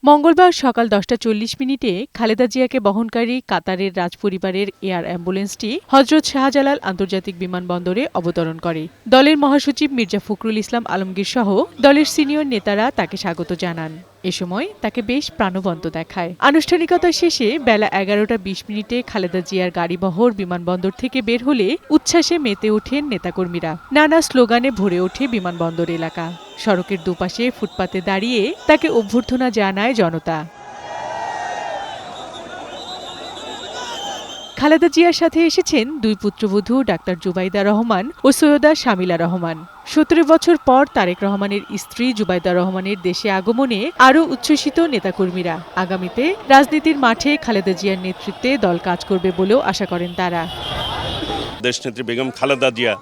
মঙ্গলবার সকাল 10টা 40 মিনিটে খালেদা জিয়াকে বহনকারী কাতারের রাজপরিবারের এয়ার অ্যাম্বুলেন্সটি হজরত শাহজালাল আন্তর্জাতিক বিমানবন্দরে অবতরণ করে। দলের মহাসচিব মির্জা ফখরুল ইসলাম আলমগীর সহ দলের সিনিয়র নেতারা তাকে স্বাগত জানান। এ সময় তাকে বেশ প্রাণবন্ত দেখায়। আনুষ্ঠানিকতা শেষে বেলা 11টা 20 মিনিটে খালেদা জিয়ার গাড়িবহর বিমানবন্দর থেকে বের হলে উচ্ছ্বাসে মেতে ওঠেন নেতাকর্মীরা। নানা স্লোগানে ভরে ওঠে বিমানবন্দর এলাকা। সড়কের দুপাশে ফুটপাতে দাঁড়িয়ে তাকে অভ্যর্থনা জানায় জনতা। খালেদা জিয়ার সাথে এসেছেন দুই পুত্রবধূ ডাক্তার জুবাইদা রহমান ও সৈয়দা শামিলা রহমান। 17 বছর পর তারেক রহমানের স্ত্রী জুবাইদা রহমানের দেশে আগমনে আরও উচ্ছ্বসিত নেতাকর্মীরা। আগামীতে রাজনীতির মাঠে খালেদা জিয়ার নেতৃত্বে দল কাজ করবে বলেও আশা করেন তারা। দেশনেত্রী বেগম খালেদা জিয়া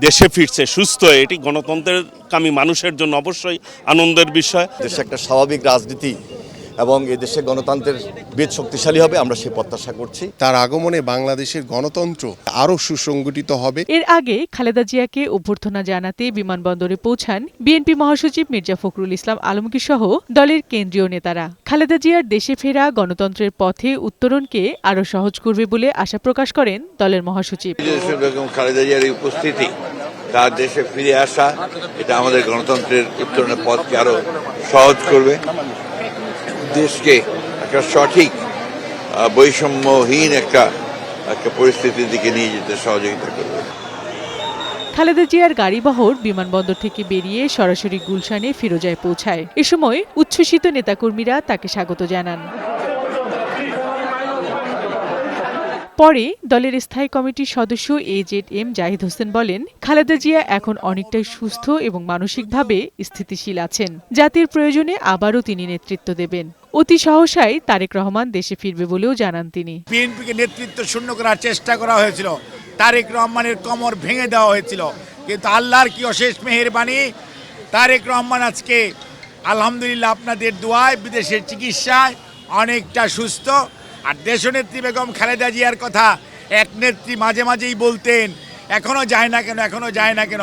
দেশে ফিরছে সুস্থ, এটি গণতন্ত্রের কামী মানুষের জন্য অবশ্যই আনন্দের বিষয়। দেশে একটা স্বাভাবিক রাজনীতি এবং এই দেশে গণতন্ত্রের বীজ শক্তিশালী হবে, আমরা সে প্রত্যাশা করছি। তার আগমনে বাংলাদেশের গণতন্ত্র আরও সুসংগঠিত হবে। এর আগে খালেদা জিয়াকে অভ্যর্থনা জানাতে বিমানবন্দরে পৌঁছান বিএনপি মহাসচিব মির্জা ফখরুল ইসলাম আলমগীর সহ দলের কেন্দ্রীয় নেতারা। খালেদা জিয়ার দেশে ফেরা গণতন্ত্রের পথে উত্তরণকে আরও সহজ করবে বলে আশা প্রকাশ করেন দলের মহাসচিব। বেগম খালেদা জিয়ার উপস্থিতি, তার দেশে ফিরে আসা, এটা আমাদের গণতন্ত্রের উত্তরণের পথকে আরো সহজ করবে, দেশকে একটা সঠিক বৈষম্যহীন একটা পরিস্থিতির দিকে নিয়ে যেতে সহযোগিতা করবে। খালেদা জিয়ার গাড়িবহর বিমানবন্দর থেকে বেরিয়ে সরাসরি গুলশানে ফিরোজায় পৌঁছায়। এ সময় উচ্ছ্বসিত নেতাকর্মীরা তাকে স্বাগত জানান। পরে দলের স্থায়ী কমিটির সদস্য AZM জাহিদ হোসেন বলেন, খালেদা জিয়া এখন অনেকটাই সুস্থ এবং মানসিকভাবে স্থিতিশীল আছেন। জাতির প্রয়োজনে আবারও তিনি নেতৃত্ব দেবেন। অতি সহসাই তারেক রহমান দেশে ফিরবে বলেও জানান তিনি। বিএনপিকে নেতৃত্ব শূন্য করার চেষ্টা করা হয়েছিল, তারেক রহমানের কোমর ভেঙে দেওয়া হয়েছিল, কিন্তু আল্লাহর কি অশেষ মেহেরবানি, তারেক রহমান আজকে আলহামদুলিল্লাহ আপনাদের দোয়ায় বিদেশের চিকিৎসায় অনেকটা সুস্থ। আর দেশনেত্রী বেগম খালেদা জিয়ার কথা এক নেত্রী মাঝে মাঝেই বলতেন, এখনো যায় না কেন, এখনো যায় না কেন,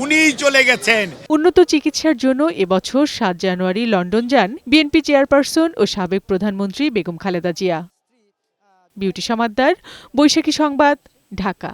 উনিই চলে গেছেন। উন্নত চিকিৎসার জন্য এবছর 7 জানুয়ারি লন্ডন যান বিএনপি চেয়ারপারসন ও সাবেক প্রধানমন্ত্রী বেগম খালেদা জিয়া। বিউটি সমাদ্দার, বৈশাখী সংবাদ, ঢাকা।